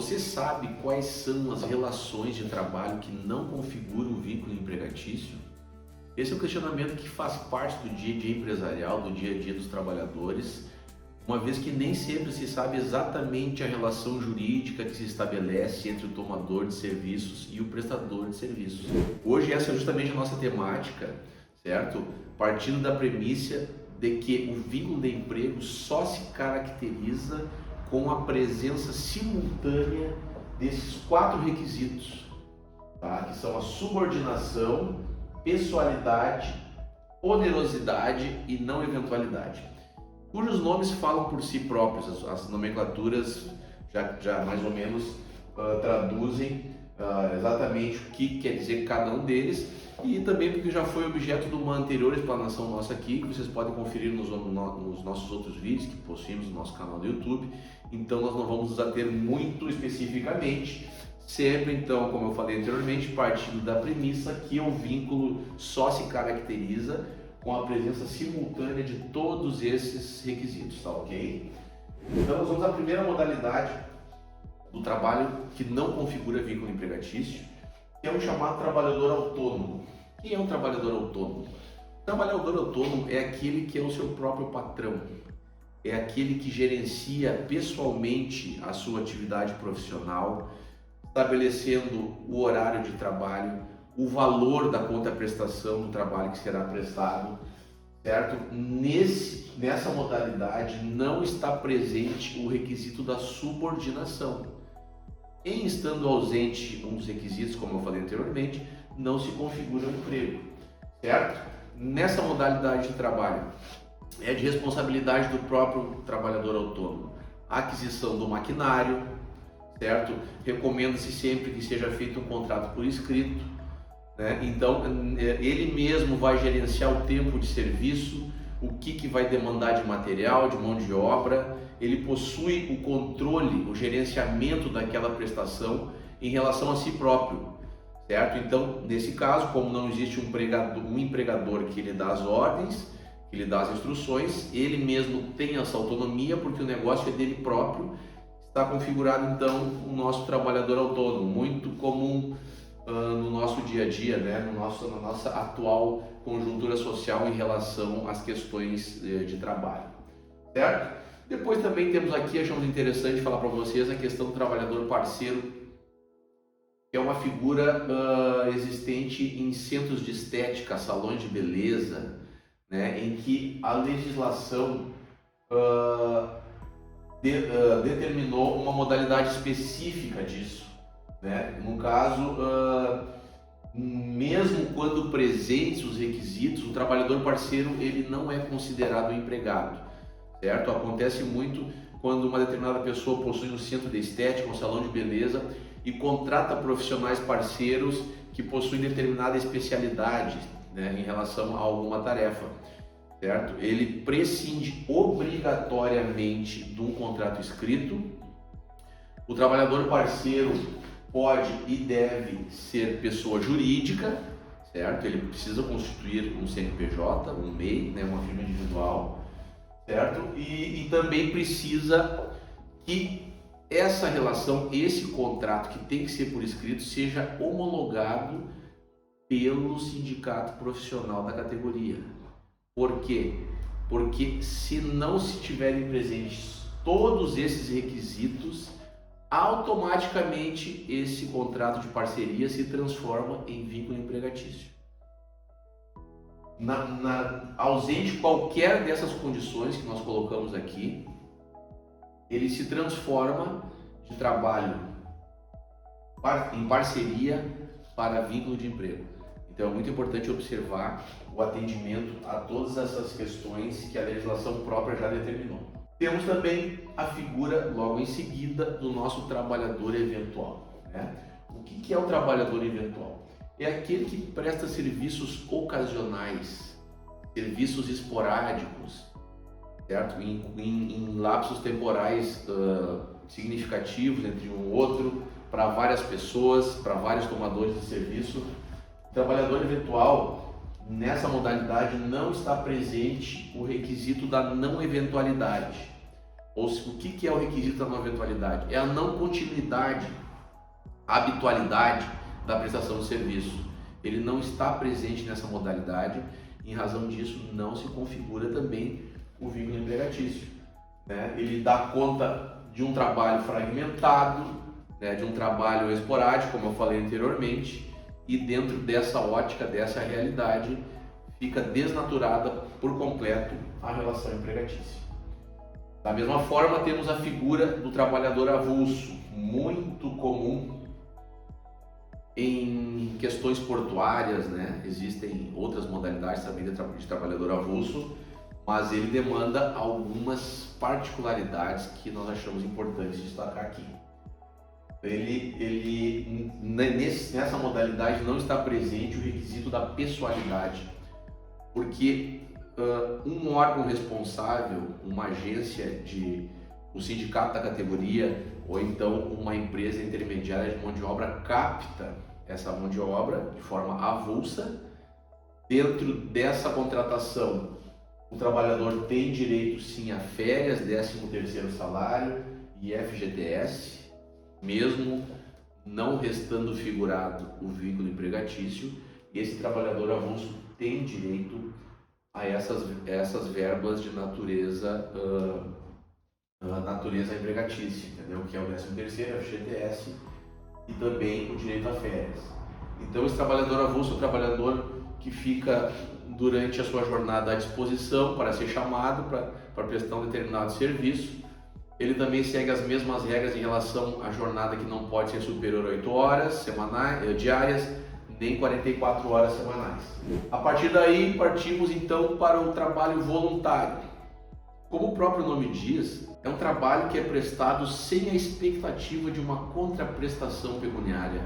Você sabe quais são as relações de trabalho que não configuram o vínculo empregatício? Esse é um questionamento que faz parte do dia a dia empresarial, do dia a dia dos trabalhadores, uma vez que nem sempre se sabe exatamente a relação jurídica que se estabelece entre o tomador de serviços e o prestador de serviços. Hoje essa é justamente a nossa temática, certo? Partindo da premissa de que o vínculo de emprego só se caracteriza com a presença simultânea desses 4 requisitos, tá? Que são a subordinação, pessoalidade, onerosidade e não eventualidade, cujos nomes falam por si próprios. As nomenclaturas já mais ou menos traduzem exatamente o que quer dizer cada um deles, e também porque já foi objeto de uma anterior explanação nossa aqui, que vocês podem conferir nos nossos outros vídeos que possuímos no nosso canal do YouTube. Então nós não vamos nos ater muito especificamente, sempre então, como eu falei anteriormente, partindo da premissa que o vínculo só se caracteriza com a presença simultânea de todos esses requisitos, tá ok? Então nós vamos à primeira modalidade do trabalho que não configura vínculo empregatício, que é o chamado trabalhador autônomo. Quem é um trabalhador autônomo? O trabalhador autônomo é aquele que é o seu próprio patrão, é aquele que gerencia pessoalmente a sua atividade profissional, estabelecendo o horário de trabalho, o valor da contraprestação do trabalho que será prestado, certo? Nessa modalidade não está presente o requisito da subordinação. Em estando ausente um dos requisitos, como eu falei anteriormente, não se configura o emprego, certo? Nessa modalidade de trabalho, é de responsabilidade do próprio trabalhador autônomo a aquisição do maquinário, certo? Recomenda-se sempre que seja feito um contrato por escrito, né? Então, ele mesmo vai gerenciar o tempo de serviço, o que vai demandar de material, de mão de obra. Ele possui o controle, o gerenciamento daquela prestação em relação a si próprio, certo? Então, nesse caso, como não existe um empregador que lhe dá as ordens, que lhe dá as instruções, ele mesmo tem essa autonomia porque o negócio é dele próprio. Está configurado então o nosso trabalhador autônomo, muito comum no nosso dia a dia, né? Na nossa atual conjuntura social em relação às questões de trabalho, certo? Depois também temos aqui, achamos interessante falar para vocês a questão do trabalhador parceiro, que é uma figura existente em centros de estética, salões de beleza, né? Em que a legislação determinou uma modalidade específica disso, né? No caso, mesmo quando presentes os requisitos, o trabalhador parceiro ele não é considerado empregado, certo? Acontece muito quando uma determinada pessoa possui um centro de estética, um salão de beleza e contrata profissionais parceiros que possuem determinada especialidade, né, em relação a alguma tarefa, certo? Ele prescinde obrigatoriamente de um contrato escrito. O trabalhador parceiro pode e deve ser pessoa jurídica, certo? Ele precisa constituir um CNPJ, um MEI, né, uma firma individual, certo? E também precisa que essa relação, esse contrato que tem que ser por escrito, seja homologado pelo sindicato profissional da categoria. Por quê? Porque se não se tiverem presentes todos esses requisitos, automaticamente esse contrato de parceria se transforma em vínculo empregatício. Ausente qualquer dessas condições que nós colocamos aqui, ele se transforma de trabalho em parceria para vínculo de emprego. Então é muito importante observar o atendimento a todas essas questões que a legislação própria já determinou. Temos também a figura, logo em seguida, do nosso trabalhador eventual, né? O que é o trabalhador eventual? É aquele que presta serviços ocasionais, serviços esporádicos, certo? Em lapsos temporais significativos entre um outro, para várias pessoas, para vários tomadores de serviço. O trabalhador eventual, nessa modalidade, não está presente o requisito da não eventualidade. O que é o requisito da não eventualidade? É a não continuidade, a habitualidade da prestação de serviço. Ele não está presente nessa modalidade, em razão disso não se configura também o vínculo empregatício, né? Ele dá conta de um trabalho fragmentado, né, de um trabalho esporádico, como eu falei anteriormente, e dentro dessa ótica, dessa realidade, fica desnaturada por completo a relação empregatícia. Da mesma forma, temos a figura do trabalhador avulso, muito comum em questões portuárias, né? Existem outras modalidades também de trabalhador avulso, mas ele demanda algumas particularidades que nós achamos importantes destacar aqui. Nessa modalidade não está presente o requisito da pessoalidade, porque um órgão responsável, uma agência um sindicato da categoria ou então uma empresa intermediária de mão de obra capta essa mão de obra de forma avulsa. Dentro dessa contratação, o trabalhador tem direito sim a férias, 13º salário e FGTS, mesmo não restando figurado o vínculo empregatício. Esse trabalhador avulso tem direito a essas verbas de natureza empregatícia, entendeu? Que é o 13º, FGTS e também o direito a férias. Então esse trabalhador avulso é o trabalhador que fica durante a sua jornada à disposição para ser chamado para prestar um determinado serviço. Ele também segue as mesmas regras em relação à jornada, que não pode ser superior a 8 horas diárias, nem 44 horas semanais. A partir daí, partimos então para o trabalho voluntário. Como o próprio nome diz, é um trabalho que é prestado sem a expectativa de uma contraprestação pecuniária.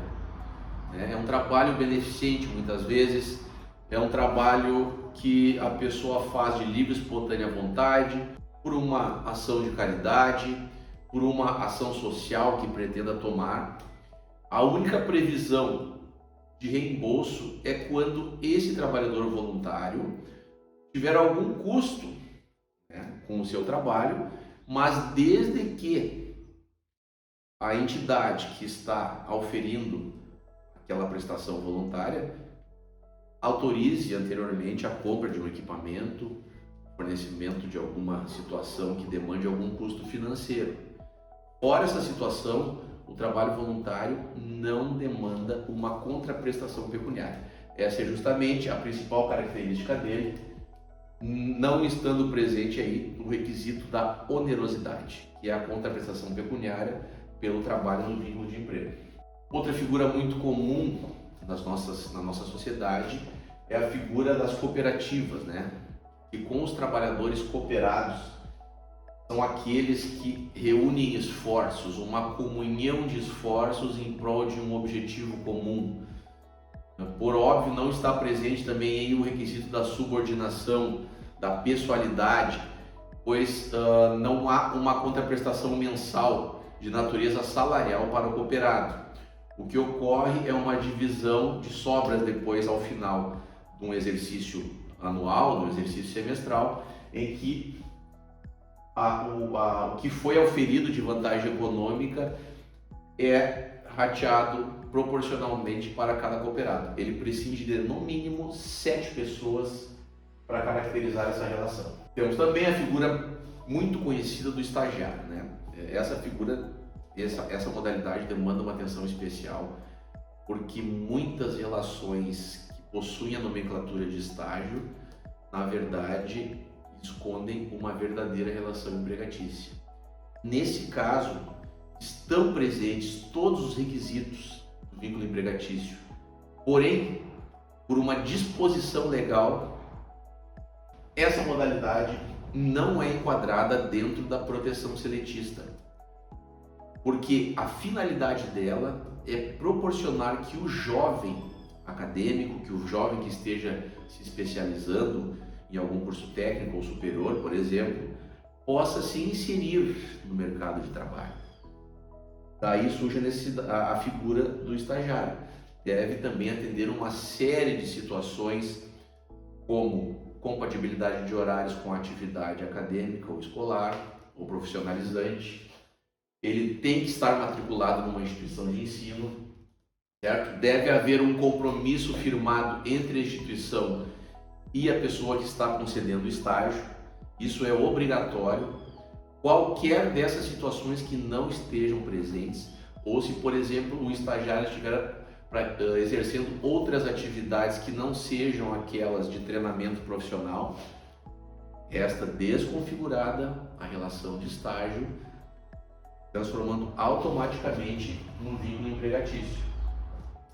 É um trabalho beneficente muitas vezes, é um trabalho que a pessoa faz de livre e espontânea vontade, por uma ação de caridade, por uma ação social que pretenda tomar. A única previsão de reembolso é quando esse trabalhador voluntário tiver algum custo, né, com o seu trabalho, mas desde que a entidade que está auferindo aquela prestação voluntária autorize anteriormente a compra de um equipamento, fornecimento de alguma situação que demande algum custo financeiro. Fora essa situação, o trabalho voluntário não demanda uma contraprestação pecuniária. Essa é justamente a principal característica dele, não estando presente aí o requisito da onerosidade, que é a contraprestação pecuniária pelo trabalho no vínculo de emprego. Outra figura muito comum na nossa sociedade é a figura das cooperativas, né? Que com os trabalhadores cooperados são aqueles que reúnem esforços, uma comunhão de esforços em prol de um objetivo comum. Por óbvio, não está presente também aí o requisito da subordinação, da pessoalidade, pois não há uma contraprestação mensal de natureza salarial para o cooperado. O que ocorre é uma divisão de sobras depois, ao final de um exercício anual, do exercício semestral, em que o que foi auferido de vantagem econômica é rateado proporcionalmente para cada cooperado. Ele prescinde de no mínimo 7 pessoas para caracterizar essa relação. Temos também a figura muito conhecida do estagiário, né? Essa figura, essa modalidade demanda uma atenção especial, porque muitas relações possuem a nomenclatura de estágio, na verdade, escondem uma verdadeira relação empregatícia. Nesse caso, estão presentes todos os requisitos do vínculo empregatício, porém, por uma disposição legal, essa modalidade não é enquadrada dentro da proteção seletista, porque a finalidade dela é proporcionar que o jovem acadêmico, que o jovem que esteja se especializando em algum curso técnico ou superior, por exemplo, possa se inserir no mercado de trabalho. Daí surge a figura do estagiário. Deve também atender uma série de situações, como compatibilidade de horários com a atividade acadêmica ou escolar, ou profissionalizante, ele tem que estar matriculado numa instituição de ensino, certo? Deve haver um compromisso firmado entre a instituição e a pessoa que está concedendo o estágio. Isso é obrigatório. Qualquer dessas situações que não estejam presentes, ou se, por exemplo, o estagiário estiver exercendo outras atividades que não sejam aquelas de treinamento profissional, resta desconfigurada a relação de estágio, transformando automaticamente num vínculo empregatício.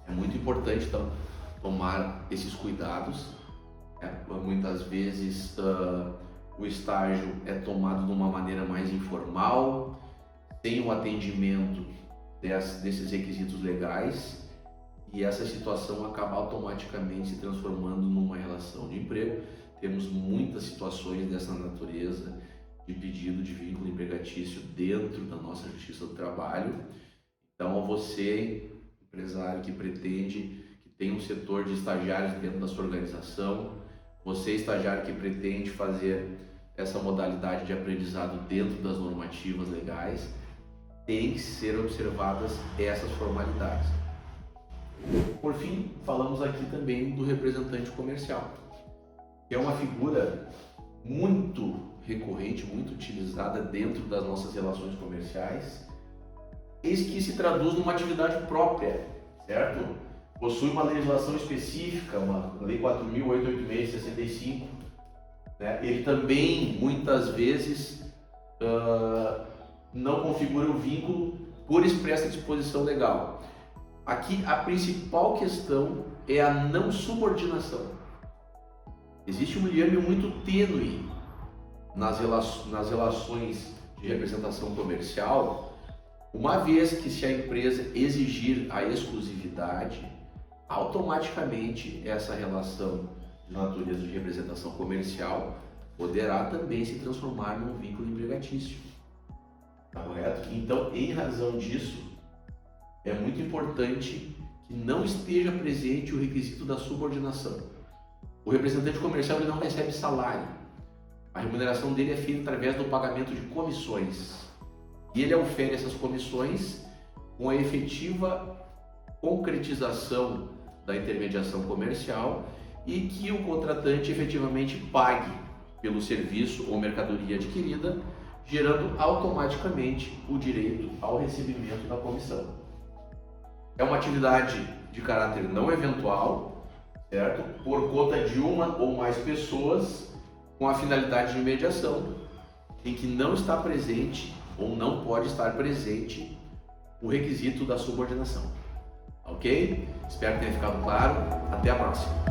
É muito importante, então, tomar esses cuidados. Muitas vezes o estágio é tomado de uma maneira mais informal, sem o atendimento desses requisitos legais, e essa situação acaba automaticamente se transformando numa relação de emprego. Temos muitas situações dessa natureza de pedido de vínculo empregatício dentro da nossa Justiça do Trabalho. Então, você, empresário que pretende que tenha um setor de estagiários dentro da sua organização, você, estagiário que pretende fazer essa modalidade de aprendizado dentro das normativas legais, tem que ser observadas essas formalidades. Por fim, falamos aqui também do representante comercial, que é uma figura muito recorrente, muito utilizada dentro das nossas relações comerciais, eis que se traduz numa atividade própria, certo? Possui uma legislação específica, uma Lei 4.886/65, né? Ele também, muitas vezes, não configura o vínculo por expressa disposição legal. Aqui, a principal questão é a não subordinação. Existe um liame muito tênue nas relações de representação comercial, uma vez que, se a empresa exigir a exclusividade, automaticamente essa relação de natureza de representação comercial poderá também se transformar num vínculo empregatício. Tá correto? Então, em razão disso, é muito importante que não esteja presente o requisito da subordinação. O representante comercial ele não recebe salário. A remuneração dele é feita através do pagamento de comissões. E ele ofere essas comissões com a efetiva concretização da intermediação comercial e que o contratante efetivamente pague pelo serviço ou mercadoria adquirida, gerando automaticamente o direito ao recebimento da comissão. É uma atividade de caráter não eventual, certo? Por conta de uma ou mais pessoas, com a finalidade de mediação, em que não está presente ou não pode estar presente o requisito da subordinação. Ok? Espero que tenha ficado claro. Até a próxima.